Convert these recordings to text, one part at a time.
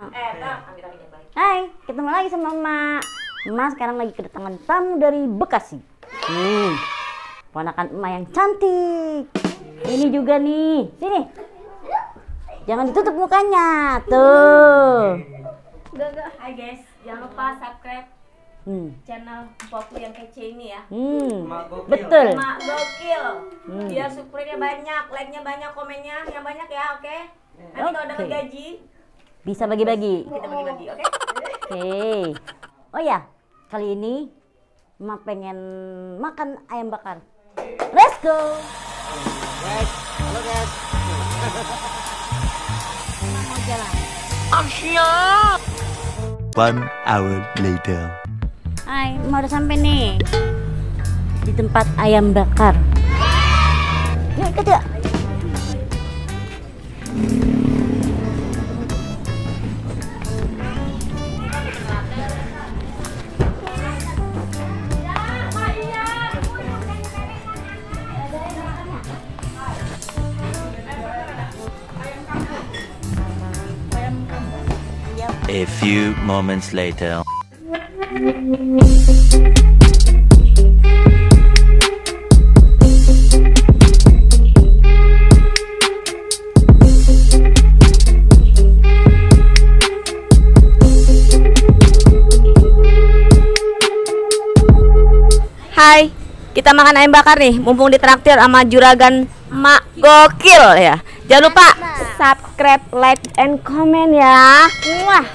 Hai, ketemu lagi sama Emak. Emak sekarang lagi kedatangan tamu dari Bekasi. Ponakan Emak yang cantik. Ini juga nih, sini. Jangan ditutup mukanya, tuh. Hai guys, jangan lupa subscribe channel Popu yang kece ini ya. Betul. Mak Gokil. Biar subscribe-nya banyak, like-nya banyak, komennya yang banyak ya, oke? Nanti kalau dapat gaji, bisa bagi-bagi. kita bagi-bagi, oke? Oke. Oh ya, kali ini Emak pengen makan ayam bakar. Let's go. Halo guys. Emak mau jalan. Asyik. 1 hour later. Hai, Emak udah sampai nih di tempat ayam bakar. Yuk ikut yuk. A few moments later. Hai, kita makan ayam bakar nih, mumpung ditraktir sama juragan Mak Gokil ya. Jangan lupa subscribe, like, and comment ya. Wah.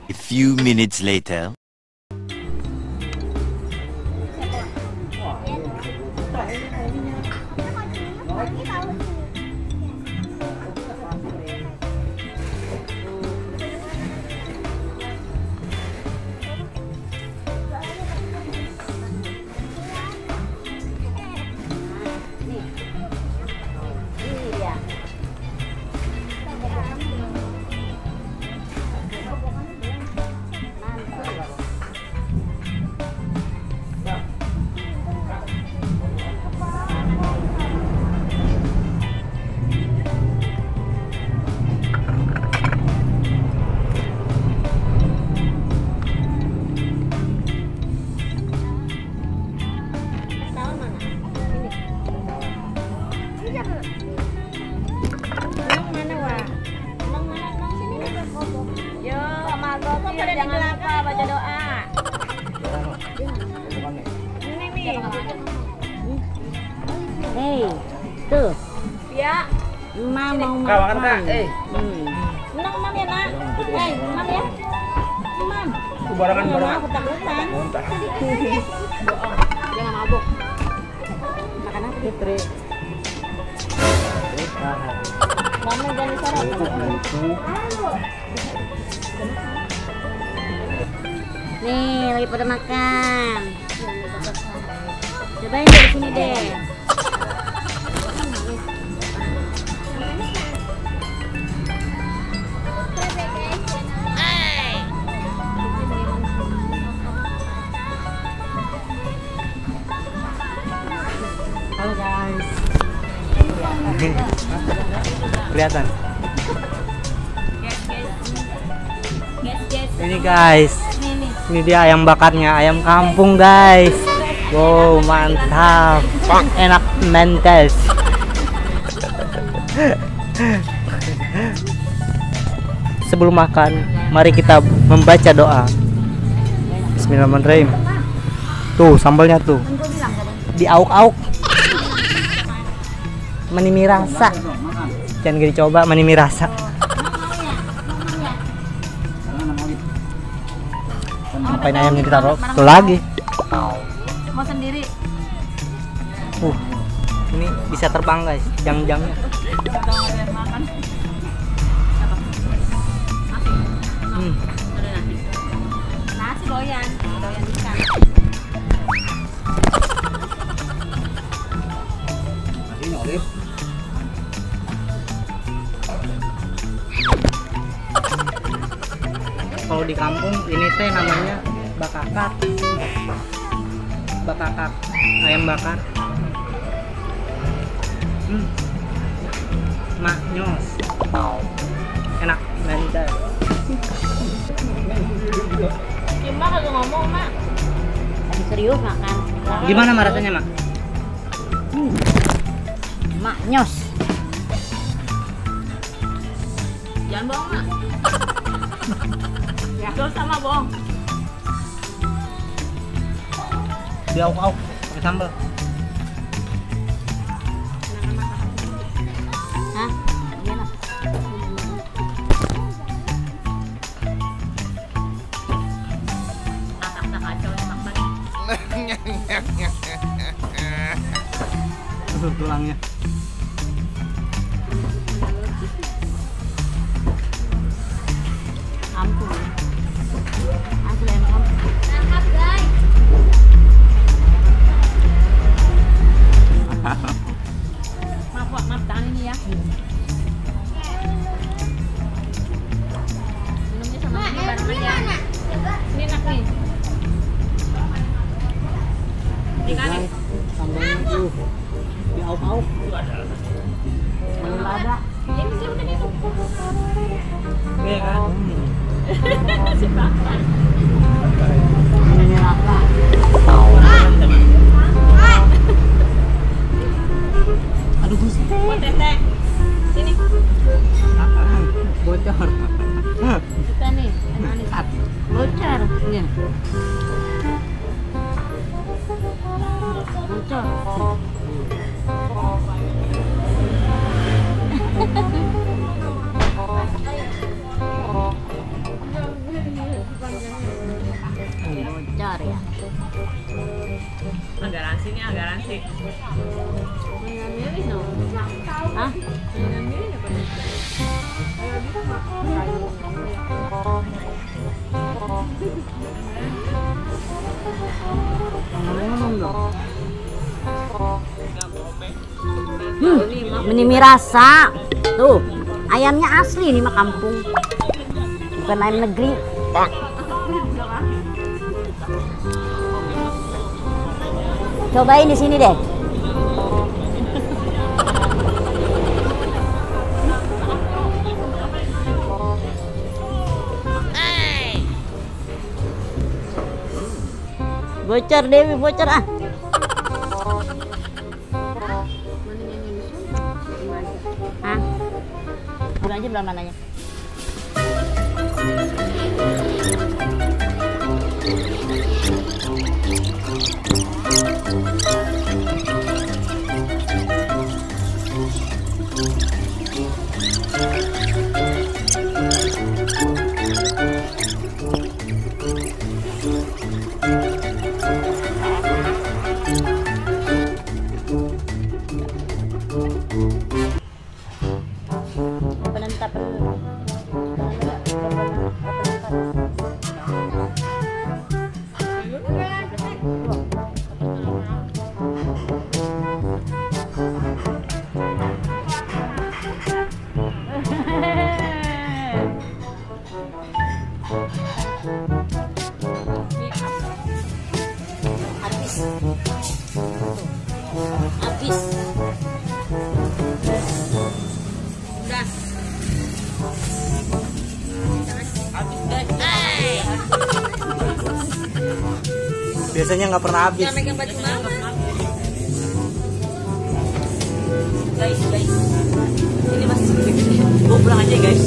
A few minutes later. Jangan lupa baca doa. Ini nih. Hei, tuh. Ya. Emak mau Kawan makan. Kak, Menang ya nak. Menang ya. Menang. Barengan. Ketakutan. Jangan mabuk. Makan apa? Fitri. Mama jangan sarapan. Nih, lagi pada makan. Cobain dari sini deh. Halo guys. Kelihatan. Ini guys. Ini dia ayam bakarnya, ayam kampung guys. Wow, mantap. Enak mentes. Sebelum makan, mari kita membaca doa. Bismillahirrahmanirrahim. Tuh, sambalnya tuh. Diauk-auk. Menimi rasa. Jangan dicoba, menimi rasa. Ngapain ayamnya ditaruh? Tuh lagi. Mau sendiri. Ini bisa terbang guys, jang-jangnya. Nasi doyan ikan. Kalau di kampung ini teh namanya bakakak. Bakakak, ayam bakar. maknyos. Enak, mantap. Mak kagak ngomong, Mak. Serius makan. Gimana Mak rasanya, Mak? Maknyos. Jangan bohong, Mak. Ya, terus sama bohong. Diauk-auk pakai sambal. Hah? Gimana? Tak kacau nih, Mak. Tulangnya. Ampun. Asli ayam kampung. Maaf, tahan ini ya. Minumnya sama ini barengan ya. Ini enak nih. Dikali. Sambalnya tuh diauk-auk. Belum ada. Ini sih udah minum. Iya kan? Si Bakar. Ini apa? Aduh, Gusti. Buat Teteh. Sini. Bocor. Kita nih, manis. Bocor. Iya. Bocor. Bocor ya. Garansi nih, garansi. Mainan milih dong. Hah? Mainan milih apa nih? Ngomong dong. Ini mie rasa. Tuh, ayamnya asli ini mah kampung. Bukan ayam negeri. Cobain di sini deh. Bocor Dewi, bocor ah. Ah, udah aja belum mananya. Habis. Udah. Habis guys. Biasanya nggak pernah habis. Jangan megang baju mama. Guys. Ini masih gede-gede. Gue pulang aja guys.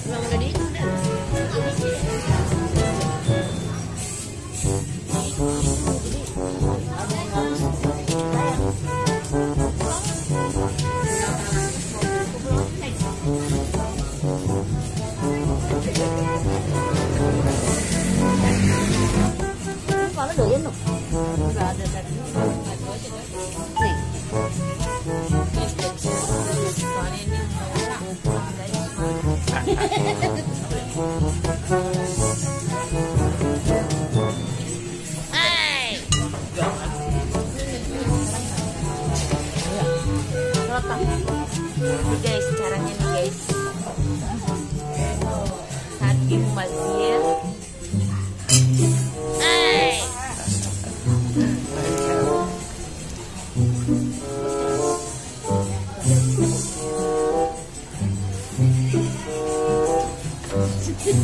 Emang udah di? Kalau doyan loh. Udah ada tadi. Nih. Soalnya ini Nih guys, caranya nih guys. Saat dimubazir, Ini.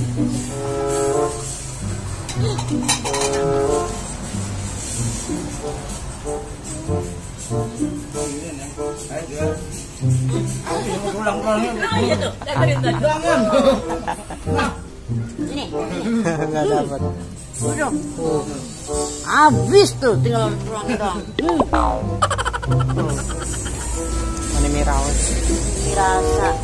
Nggak dapat. Udah. Habis tuh, tinggal pulang doang. Ini mirawas. Dirasa.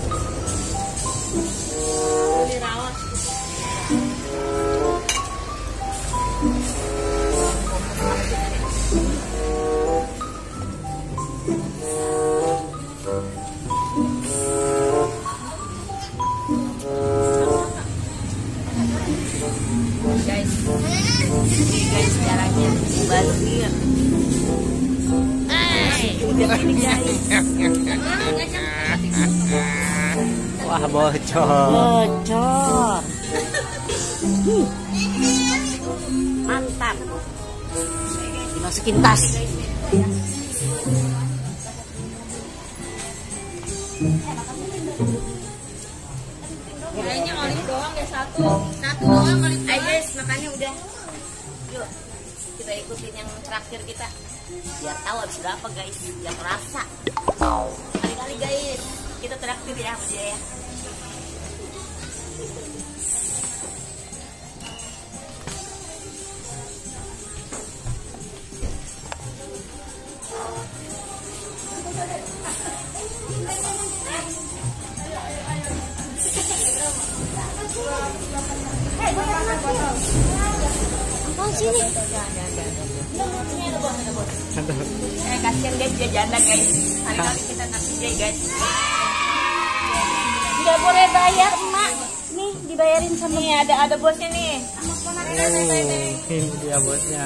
Guys, caranya bazir. Udah ini guys. Wah, bocor. Bocor. Mantap. Dimasukin tas. Kayaknya olive doang ya satu doang olive. Ayo guys, makannya udah. Yuk, kita ikutin yang traktir kita. Biar tahu habis berapa guys, biar terasa. Kali-kali guys, kita traktir ya sama dia ya. Kasihan guys, dia janda guys. Kali-kali kita ngasih dia guys. Nggak boleh bayar, emak. Nih, dibayarin sama Nih ada bosnya nih. Ini dia bosnya.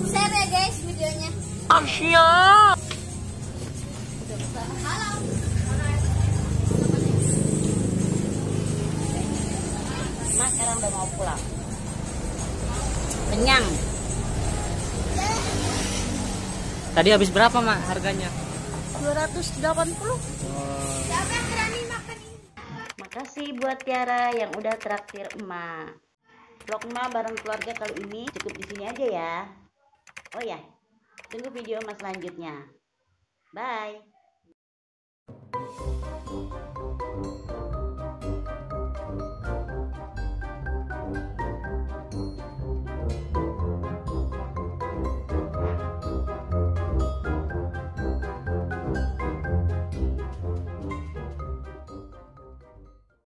Share ya guys videonya. Mas sekarang udah mau pulang. Kenyang. Tadi habis berapa, Mak, harganya? 280. Makasih buat Tiara yang udah traktir emak. Vlog emak bareng keluarga kali ini cukup di sini aja ya. Oh ya, tunggu video emak selanjutnya. Bye.